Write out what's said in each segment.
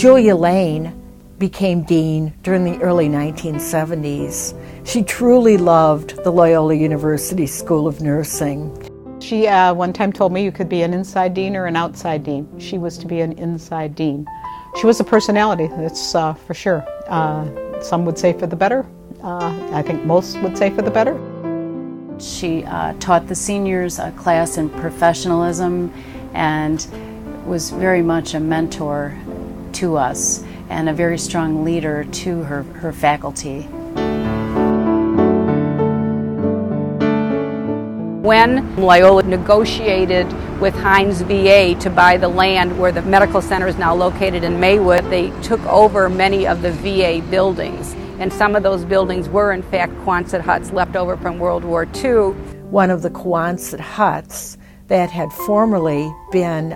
Julia Lane became dean during the early 1970s. She truly loved the Loyola University School of Nursing. She one time told me you could be an inside dean or an outside dean. She was to be an inside dean. She was a personality, that's for sure. Some would say for the better. I think most would say for the better. She taught the seniors a class in professionalism and was very much a mentor to us and a very strong leader to her faculty. When Loyola negotiated with Hines VA to buy the land where the medical center is now located in Maywood, they took over many of the VA buildings. And some of those buildings were in fact Quonset huts left over from World War II. One of the Quonset huts that had formerly been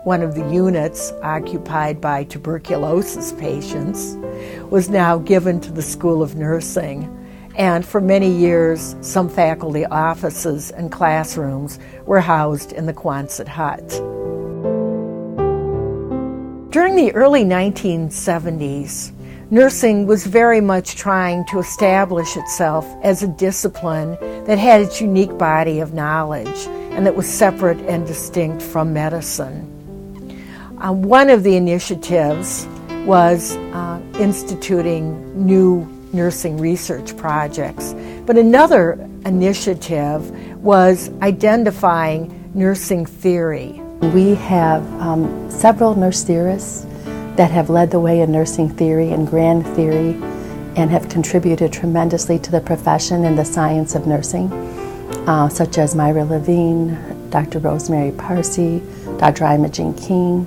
one of the units occupied by tuberculosis patients was now given to the School of Nursing. And for many years, some faculty offices and classrooms were housed in the Quonset hut. During the early 1970s, nursing was very much trying to establish itself as a discipline that had its unique body of knowledge and that was separate and distinct from medicine. One of the initiatives was instituting new nursing research projects, but another initiative was identifying nursing theory. We have several nurse theorists that have led the way in nursing theory and grand theory and have contributed tremendously to the profession and the science of nursing, such as Myra Levine, Dr. Rosemary Parsi, Dr. Imogen King.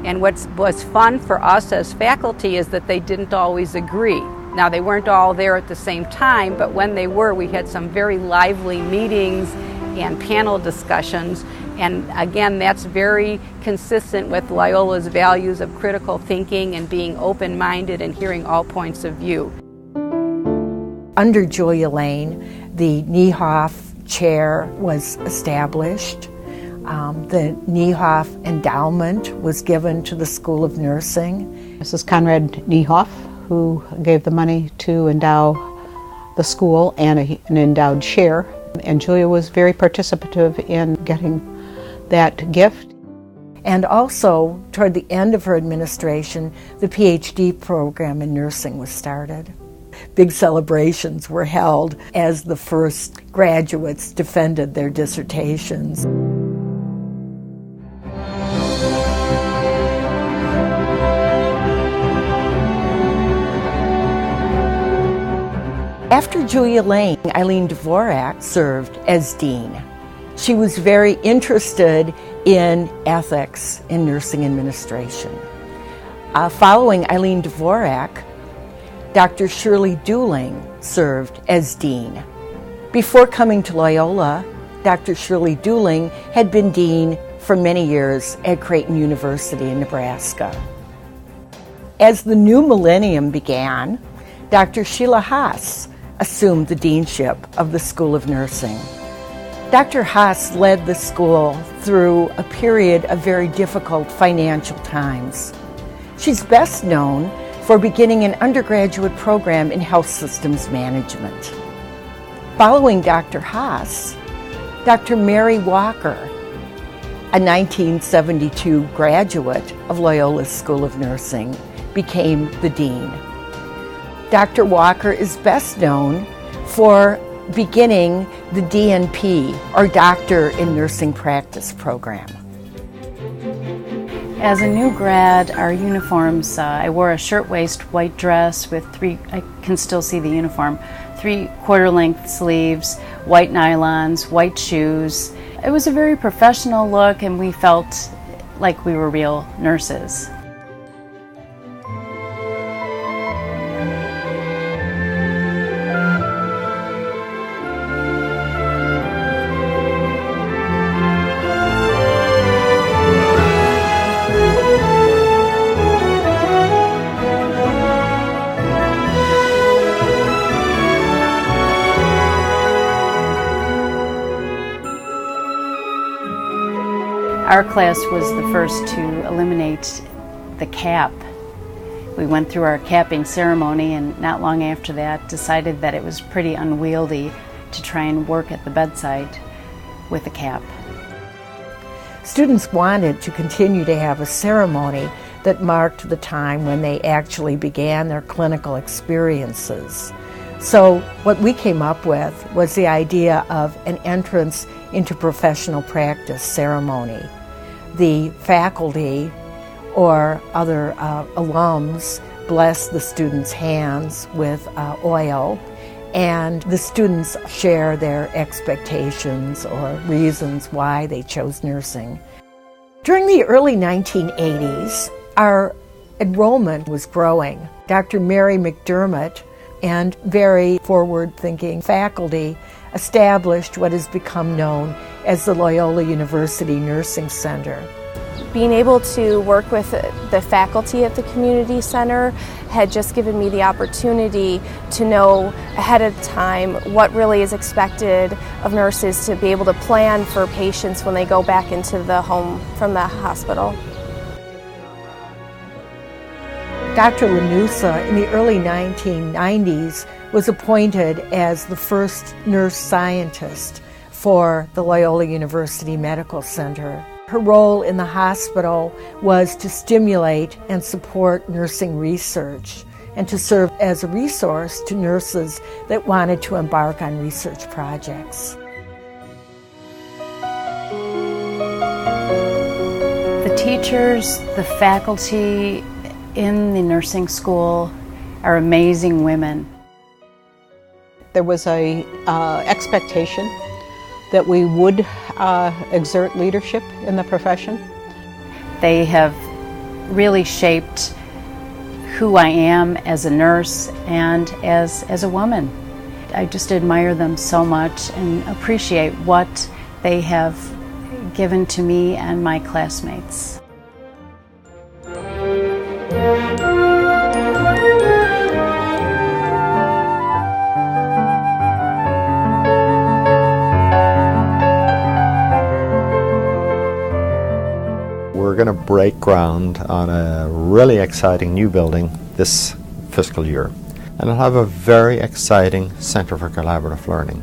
And what was fun for us as faculty is that they didn't always agree. Now, they weren't all there at the same time, but when they were, we had some very lively meetings and panel discussions. And again, that's very consistent with Loyola's values of critical thinking and being open-minded and hearing all points of view. Under Julia Lane, the Niehoff Chair was established. The Niehoff Endowment was given to the School of Nursing. Mrs. Conrad Niehoff, who gave the money to endow the school and an endowed chair. And Julia was very participative in getting that gift. And also, toward the end of her administration, the PhD program in nursing was started. Big celebrations were held as the first graduates defended their dissertations. After Julia Lane, Eileen Dvorak served as dean. She was very interested in ethics in nursing administration. Following Eileen Dvorak, Dr. Shirley Dooling served as dean. Before coming to Loyola, Dr. Shirley Dooling had been dean for many years at Creighton University in Nebraska. As the new millennium began, Dr. Sheila Haas assumed the deanship of the School of Nursing. Dr. Haas led the school through a period of very difficult financial times. She's best known for beginning an undergraduate program in health systems management. Following Dr. Haas, Dr. Mary Walker, a 1972 graduate of Loyola's School of Nursing, became the dean. Dr. Walker is best known for beginning the DNP, or Doctor in Nursing Practice program. As a new grad, our uniforms, I wore a shirtwaist white dress with I can still see the uniform, 3/4 length sleeves, white nylons, white shoes. It was a very professional look and we felt like we were real nurses. Our class was the first to eliminate the cap. We went through our capping ceremony, and not long after that decided that it was pretty unwieldy to try and work at the bedside with a cap. Students wanted to continue to have a ceremony that marked the time when they actually began their clinical experiences. So what we came up with was the idea of an entrance into professional practice ceremony. The faculty or other alums bless the students' hands with oil, and the students share their expectations or reasons why they chose nursing. During the early 1980s, our enrollment was growing. Dr. Mary McDermott and very forward-thinking faculty established what has become known as the Loyola University Nursing Center. Being able to work with the faculty at the community center had just given me the opportunity to know ahead of time what really is expected of nurses to be able to plan for patients when they go back into the home from the hospital. Dr. Lanusa in the early 1990s was appointed as the first nurse scientist for the Loyola University Medical Center. Her role in the hospital was to stimulate and support nursing research and to serve as a resource to nurses that wanted to embark on research projects. The teachers, the faculty in the nursing school are amazing women. There was a expectation that we would exert leadership in the profession. They have really shaped who I am as a nurse and as a woman. I just admire them so much and appreciate what they have given to me and my classmates. We're going to break ground on a really exciting new building this fiscal year, and it'll have a very exciting Center for Collaborative Learning.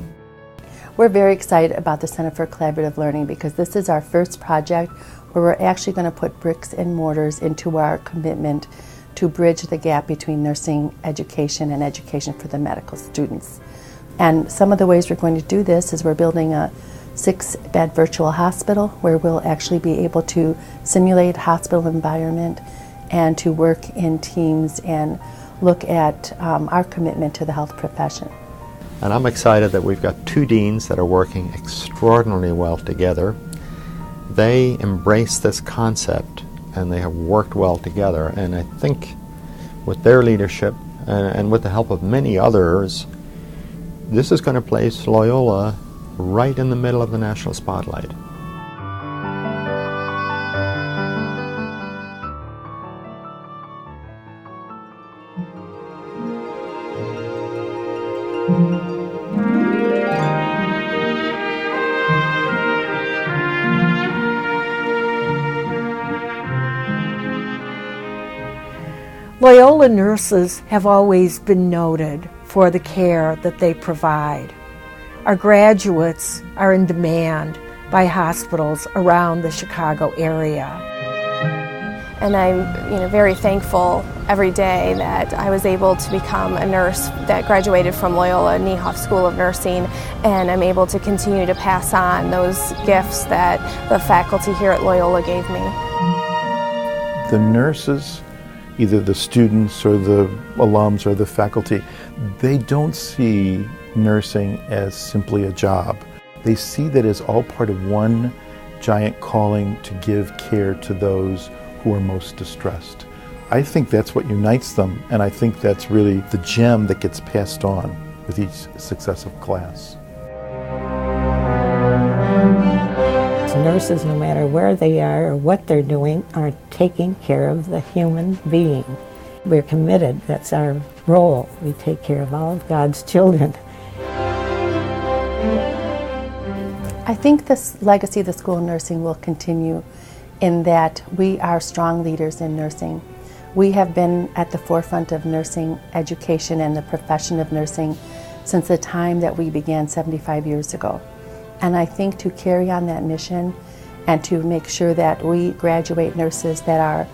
We're very excited about the Center for Collaborative Learning because this is our first project where we're actually going to put bricks and mortars into our commitment to bridge the gap between nursing education and education for the medical students. And some of the ways we're going to do this is we're building a 6-bed virtual hospital where we'll actually be able to simulate hospital environment and to work in teams and look at our commitment to the health profession. And I'm excited that we've got 2 deans that are working extraordinarily well together. They embrace this concept and they have worked well together, and I think with their leadership and with the help of many others, this is going to place Loyola right in the middle of the national spotlight. Loyola nurses have always been noted for the care that they provide. Our graduates are in demand by hospitals around the Chicago area. And I'm very thankful every day that I was able to become a nurse that graduated from Loyola Niehoff School of Nursing, and I'm able to continue to pass on those gifts that the faculty here at Loyola gave me. The nurses, either the students or the alums or the faculty, they don't see nursing as simply a job. They see that as all part of one giant calling to give care to those who are most distressed. I think that's what unites them, and I think that's really the gem that gets passed on with each successive class. Nurses, no matter where they are or what they're doing, are taking care of the human being. We're committed. That's our role. We take care of all of God's children. I think this legacy of the School of Nursing will continue in that we are strong leaders in nursing. We have been at the forefront of nursing education and the profession of nursing since the time that we began 75 years ago. And I think to carry on that mission and to make sure that we graduate nurses that are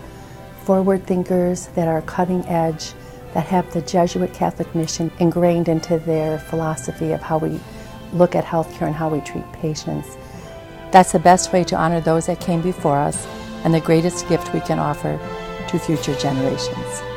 forward thinkers, that are cutting edge, that have the Jesuit Catholic mission ingrained into their philosophy of how we look at healthcare and how we treat patients. That's the best way to honor those that came before us and the greatest gift we can offer to future generations.